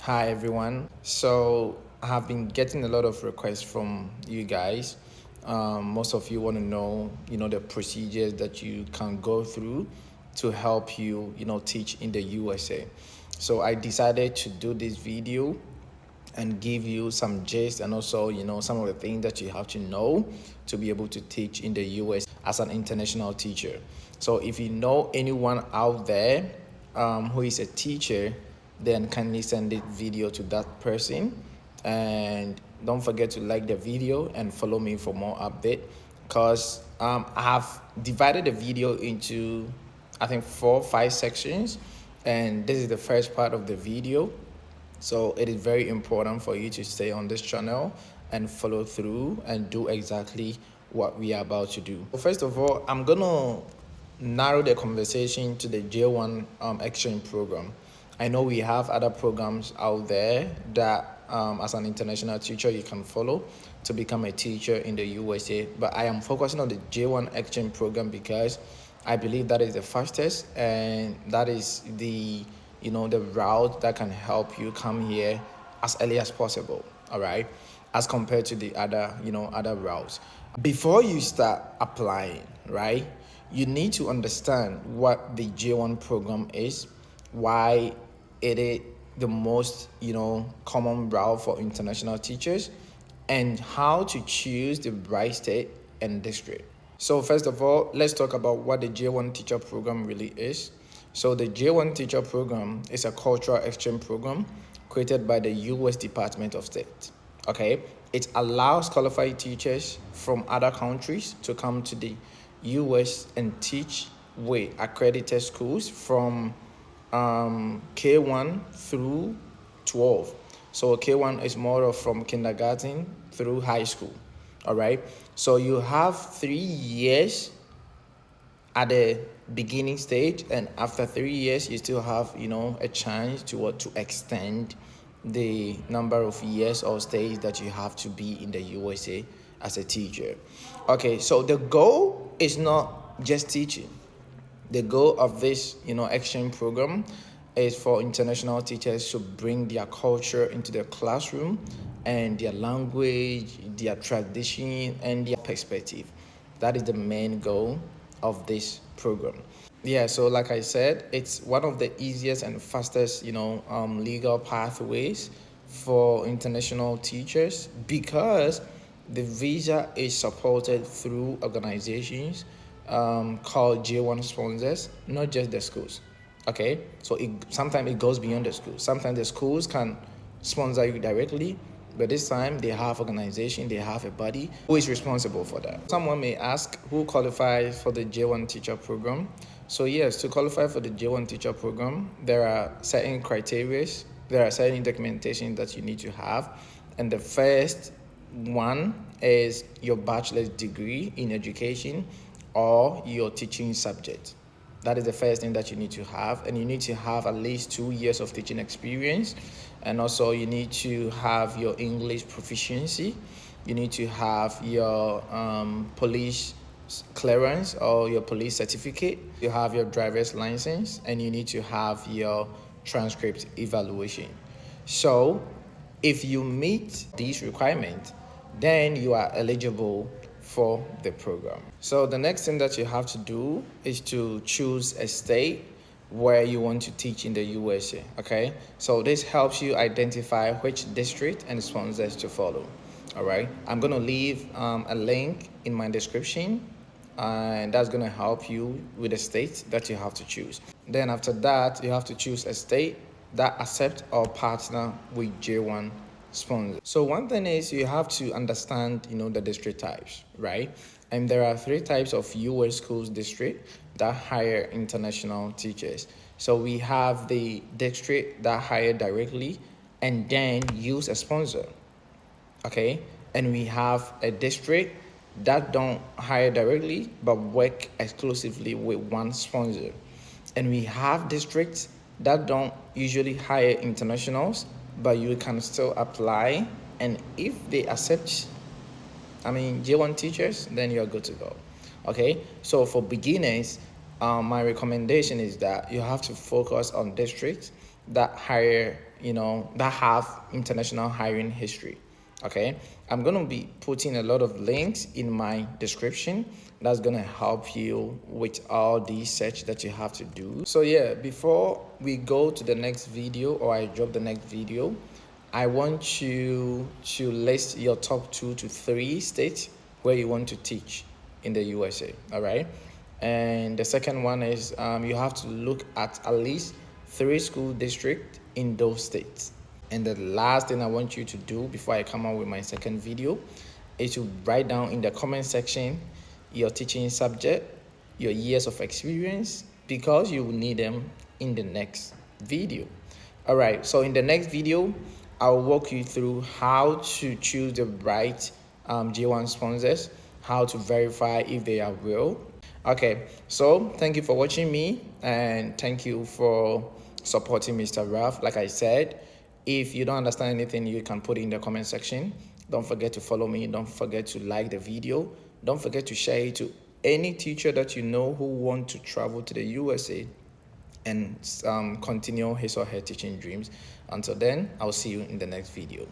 Hi everyone. So I have been getting a lot of requests from you guys. Most of you want to know, the procedures that you can go through to help you, teach in the USA. So I decided to do this video and give you some gist and also, some of the things that you have to know to be able to teach in the US as an international teacher. So if you know anyone out there who is a teacher, then kindly send the video to that person. And don't forget to like the video and follow me for more update because I have divided the video into I think 4 5 sections, and this is the first part of the video. So it is very important for you to stay on this channel and follow through and do exactly what we are about to do. First of all, I'm gonna narrow the conversation to the J1 exchange program. I know we have other programs out there that as an international teacher you can follow to become a teacher in the USA, but I am focusing on the J1 exchange program because I believe that is the fastest and that is the route that can help you come here as early as possible, all right, as compared to the other routes. Before you start applying, right, you need to understand what the J1 program is, why it is the most common route for international teachers, and how to choose the right state and district. So first of all, let's talk about what the J1 teacher program really is. So the J1 teacher program is a cultural exchange program created by the US Department of State. Okay, it allows qualified teachers from other countries to come to the US and teach with accredited schools from K1 through 12. So K1 is more of from kindergarten through high school. All right. So you have 3 years at the beginning stage, and after 3 years, you still have a chance to extend the number of years or stays that you have to be in the USA as a teacher. Okay. So the goal is not just teaching. The goal of this exchange program is for international teachers to bring their culture into the classroom and their language, their tradition, and their perspective. That is the main goal of this program. Yeah, so like I said, it's one of the easiest and fastest, legal pathways for international teachers because the visa is supported through organizations called J1 sponsors, not just the schools. Okay, so sometimes it goes beyond the schools. Sometimes the schools can sponsor you directly, but this time they have organization, they have a body who is responsible for that. Someone may ask who qualifies for the J1 teacher program. So yes, to qualify for the J1 teacher program, there are certain criteria, there are certain documentation that you need to have. And the first one is your bachelor's degree in education or your teaching subject. That is the first thing that you need to have, and you need to have at least 2 years of teaching experience, and also you need to have your English proficiency. You need to have your police clearance or your police certificate. You have your driver's license, and you need to have your transcript evaluation. So if you meet these requirements, then you are eligible for the program. So the next thing that you have to do is to choose a state where you want to teach in the USA. Okay, so this helps you identify which district and sponsors to follow. All right, I'm gonna leave a link in my description, and that's gonna help you with the state that you have to choose. Then after that, you have to choose a state that accept or partner with J1 sponsor. So one thing is you have to understand, the district types, right? And there are 3 types of US schools district that hire international teachers. So we have the district that hire directly and then use a sponsor. Okay? And we have a district that don't hire directly but work exclusively with one sponsor. And we have districts that don't usually hire internationals, but you can still apply, and if they accept J1 teachers, then you're good to go. Okay, so for beginners, my recommendation is that you have to focus on districts that hire that have international hiring history. Okay, I'm going to be putting a lot of links in my description that's going to help you with all the search that you have to do. So yeah, before we go to the next video, or I drop the next video, I want you to list your top 2 to 3 states where you want to teach in the USA. All right, and the second one is you have to look at least 3 school districts in those states. And the last thing I want you to do before I come out with my second video is to write down in the comment section your teaching subject, your years of experience, because you will need them in the next video. All right, so in the next video, I'll walk you through how to choose the right J1 sponsors, how to verify if they are real. Okay, so thank you for watching me, and thank you for supporting Mr. Ralph. Like I said, if you don't understand anything, you can put it in the comment section. Don't forget to follow me. Don't forget to like the video. Don't forget to share it to any teacher that you know who want to travel to the USA and continue his or her teaching dreams. Until then, I'll see you in the next video.